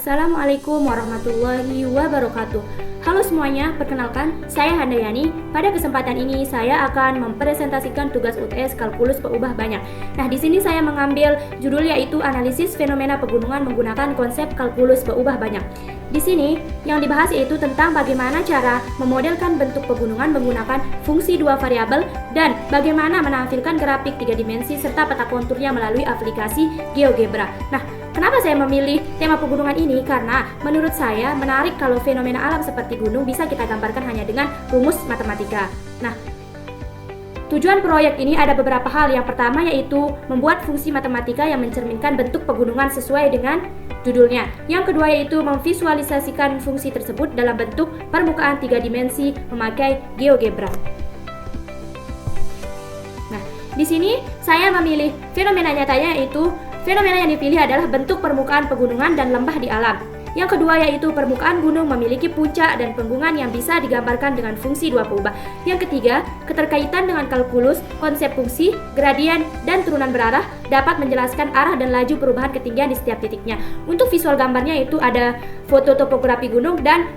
Assalamualaikum warahmatullahi wabarakatuh. Halo semuanya, perkenalkan, saya Handayani. Pada kesempatan ini saya akan mempresentasikan tugas UTS Kalkulus Peubah Banyak. Nah, di sini saya mengambil judul yaitu Analisis Fenomena Pegunungan menggunakan konsep kalkulus peubah banyak. Di sini yang dibahas yaitu tentang bagaimana cara memodelkan bentuk pegunungan menggunakan fungsi dua variabel dan bagaimana menampilkan grafik 3 dimensi serta peta konturnya melalui aplikasi GeoGebra. Nah, kenapa saya memilih tema pegunungan ini? Karena menurut saya menarik kalau fenomena alam seperti gunung bisa kita gambarkan hanya dengan rumus matematika. Nah, tujuan proyek ini ada beberapa hal. Yang pertama yaitu membuat fungsi matematika yang mencerminkan bentuk pegunungan sesuai dengan judulnya. Yang kedua yaitu memvisualisasikan fungsi tersebut dalam bentuk permukaan 3 dimensi memakai GeoGebra. Nah, di sini saya memilih fenomena nyatanya yaitu fenomena yang dipilih adalah bentuk permukaan pegunungan dan lembah di alam. Yang kedua yaitu permukaan gunung memiliki puncak dan penggungan yang bisa digambarkan dengan fungsi dua peubah. Yang ketiga, keterkaitan dengan kalkulus, konsep fungsi, gradien, dan turunan berarah dapat menjelaskan arah dan laju perubahan ketinggian di setiap titiknya. Untuk visual gambarnya itu ada foto topografi gunung dan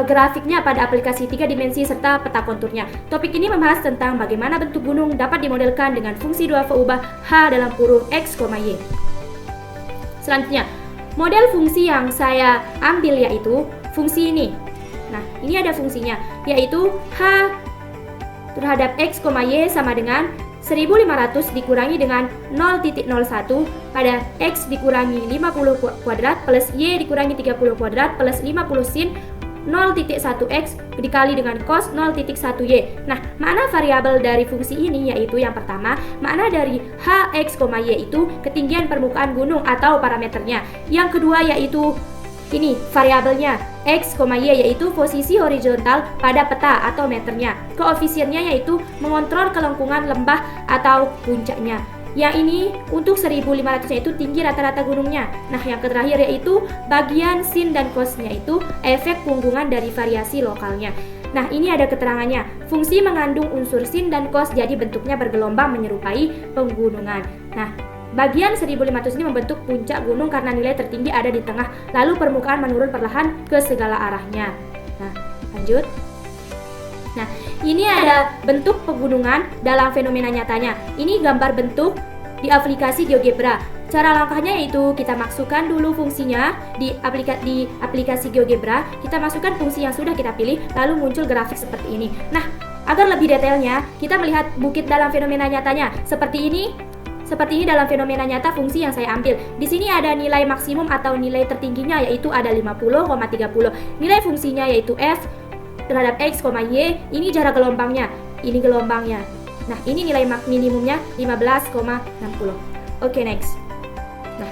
grafiknya pada aplikasi 3 dimensi serta peta konturnya. Topik ini membahas tentang bagaimana bentuk gunung dapat dimodelkan dengan fungsi dua peubah H dalam kurung X, Y. Selanjutnya, model fungsi yang saya ambil yaitu fungsi ini. Nah, ini ada fungsinya yaitu H terhadap X, Y sama dengan 1500 dikurangi dengan 0,01 pada X dikurangi 50 kuadrat plus Y dikurangi 30 kuadrat plus 50 sin 0,1x dikali dengan cos 0,1y. Nah, makna variabel dari fungsi ini yaitu yang pertama, makna dari h, x, y itu ketinggian permukaan gunung atau parameternya. Yang kedua yaitu ini variabelnya x, y yaitu posisi horizontal pada peta atau meternya. Koefisiennya yaitu mengontrol kelengkungan lembah atau puncaknya. Yang ini untuk 1500 yaitu tinggi rata-rata gunungnya. Nah, yang terakhir yaitu bagian sin dan cosnya itu efek punggungan dari variasi lokalnya. Nah, ini ada keterangannya. Fungsi mengandung unsur sin dan cos jadi bentuknya bergelombang menyerupai pegunungan. Nah, bagian 1500 ini membentuk puncak gunung karena nilai tertinggi ada di tengah, lalu permukaan menurun perlahan ke segala arahnya. Nah, lanjut. Nah, ini ada bentuk pegunungan dalam fenomena nyatanya. Ini gambar bentuk di aplikasi GeoGebra. Cara langkahnya yaitu kita masukkan dulu fungsinya di aplikasi GeoGebra. Kita masukkan fungsi yang sudah kita pilih, lalu muncul grafik seperti ini. Nah, agar lebih detailnya, kita melihat bukit dalam fenomena nyatanya. Seperti ini dalam fenomena nyata fungsi yang saya ambil. Di sini ada nilai maksimum atau nilai tertingginya yaitu ada 50,30. Nilai fungsinya yaitu f terhadap x, y, ini jarak gelombangnya, ini gelombangnya. Nah, ini nilai minimumnya 15,60. Oke, next. Nah,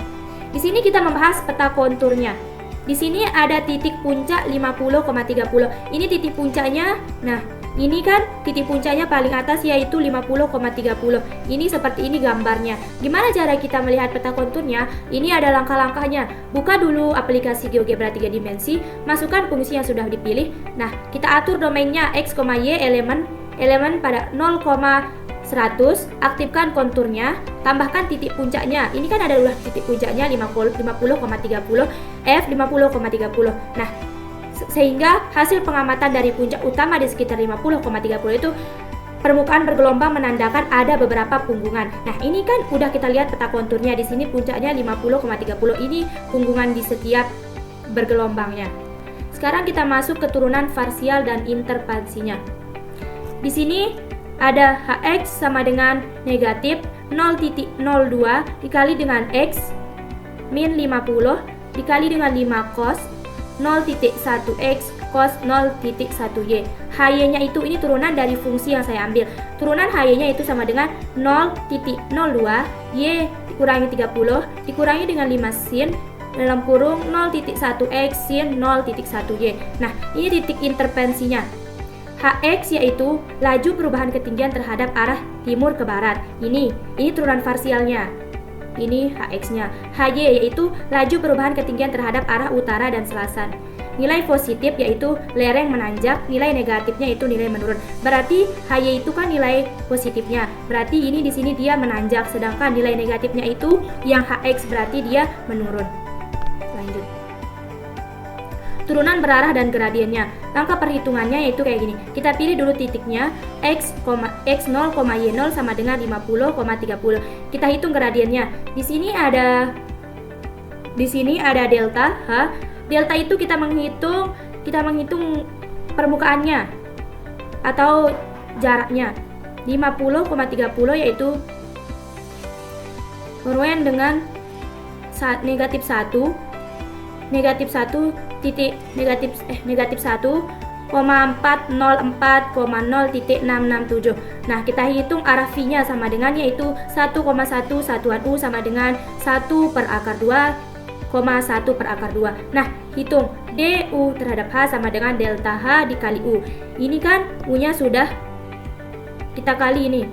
di sini kita membahas peta konturnya. Di sini ada titik puncak 50,30. Ini titik puncaknya. Nah, ini kan titik puncaknya paling atas yaitu 50,30. Ini seperti ini gambarnya. Gimana cara kita melihat peta konturnya? Ini ada langkah-langkahnya. Buka dulu aplikasi GeoGebra 3 dimensi, masukkan fungsi yang sudah dipilih. Nah, kita atur domainnya x, y elemen pada 0,100, aktifkan konturnya, tambahkan titik puncaknya. Ini kan ada ulah titik puncaknya 50,30, f 50,30. Nah, sehingga hasil pengamatan dari puncak utama di sekitar 50,30 itu permukaan bergelombang menandakan ada beberapa punggungan. Nah, ini kan udah kita lihat peta konturnya. Di sini puncaknya 50,30. Ini punggungan di setiap bergelombangnya. Sekarang kita masuk ke turunan parsial dan interpansinya. Di sini ada hx sama dengan negatif 0,02 dikali dengan x min 50 dikali dengan 5 cos 0,1x cos 0,1y. Hy-nya itu ini turunan dari fungsi yang saya ambil. Turunan hy-nya itu sama dengan 0,02 y dikurangi 30 dikurangi dengan 5 sin dalam kurung 0,1x sin 0,1y. Nah, ini titik intervensinya. Hx yaitu laju perubahan ketinggian terhadap arah timur ke barat. Ini turunan parsialnya. Ini Hx-nya. Hy yaitu laju perubahan ketinggian terhadap arah utara dan selatan. Nilai positif yaitu lereng menanjak, nilai negatifnya itu nilai menurun. Berarti Hy itu kan nilai positifnya. Berarti ini di sini dia menanjak, sedangkan nilai negatifnya itu yang Hx berarti dia menurun. Lanjut. turunan berarah dan gradiennya. Langkah perhitungannya yaitu kayak gini. Kita pilih dulu titiknya x0, y0 sama dengan 50,30. Kita hitung gradiennya. Di sini ada delta H. Delta itu kita menghitung permukaannya atau jaraknya. 50,30 yaitu beruen dengan negatif 1 titik negatif 1,404,0.667. Nah, kita hitung arah V-nya sama dengan yaitu 1,1 satuan U sama dengan 1/2,1/2. Nah, hitung DU terhadap H sama dengan delta H dikali U. Ini kan U-nya sudah kita kali ini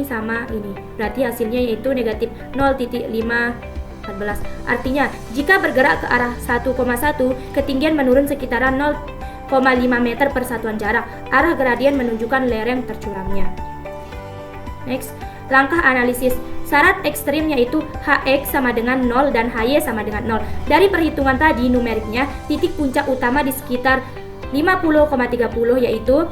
sama ini. Berarti hasilnya yaitu negatif 0,514. Artinya, jika bergerak ke arah 1,1, ketinggian menurun sekitaran 0,5 meter per satuan jarak. Arah gradien menunjukkan lereng tercuramnya. Next, langkah analisis. Syarat ekstrim yaitu Hx sama dengan 0 dan Hy sama dengan 0. Dari perhitungan tadi numeriknya, titik puncak utama di sekitar 50,30 yaitu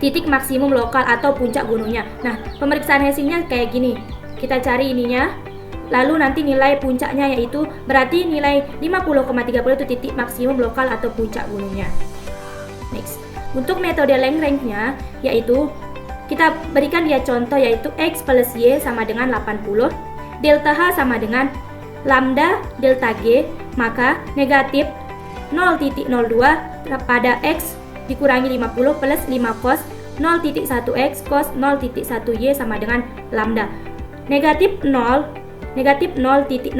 titik maksimum lokal atau puncak gunungnya. Nah, pemeriksaan Hessingnya kayak gini. Kita cari ininya, lalu nanti nilai puncaknya yaitu berarti nilai 50,30 itu titik maksimum lokal atau puncak gunungnya. Next, untuk metode Lagrange-nya yaitu kita berikan dia contoh yaitu X plus Y sama dengan 80, delta H sama dengan lambda delta G, maka negatif 0,02 pada X dikurangi 50 plus 5 cos 0,1x cos 0,1y sama dengan lambda. Negatif 0,02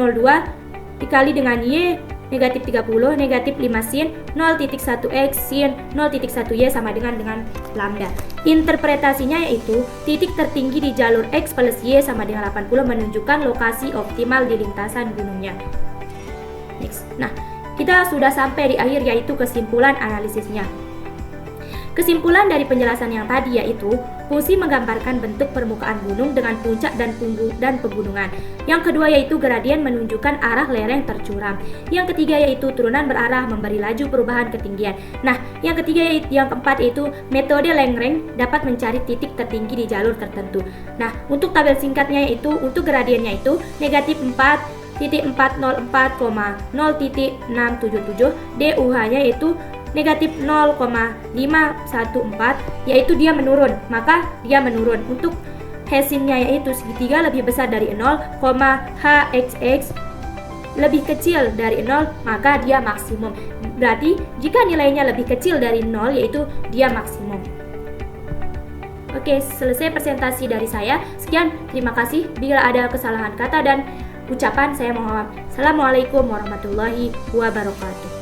dikali dengan y negatif 30, negatif 5 sin 0,1x sin 0,1y sama dengan lambda. Interpretasinya yaitu titik tertinggi di jalur X plus Y sama dengan 80 menunjukkan lokasi optimal di lintasan gunungnya. Next. Nah, kita sudah sampai di akhir yaitu kesimpulan analisisnya. Kesimpulan dari penjelasan yang tadi yaitu fungsi menggambarkan bentuk permukaan gunung dengan puncak dan pegunungan. Yang kedua yaitu gradien menunjukkan arah lereng tercuram. Yang ketiga yaitu turunan berarah memberi laju perubahan ketinggian. Nah, yang keempat yaitu metode Lagrange dapat mencari titik tertinggi di jalur tertentu. Nah, untuk tabel singkatnya yaitu untuk gradiennya itu negatif 4,404,0.677, DUH-nya yaitu negatif 0,514 yaitu dia menurun, maka dia menurun. Untuk Hessingnya yaitu segitiga lebih besar dari 0, HXX lebih kecil dari 0, maka dia maksimum. Berarti jika nilainya lebih kecil dari 0 yaitu dia maksimum. Oke, selesai presentasi dari saya. Sekian, terima kasih. Bila ada kesalahan kata dan ucapan saya mohon maaf. Assalamualaikum warahmatullahi wabarakatuh.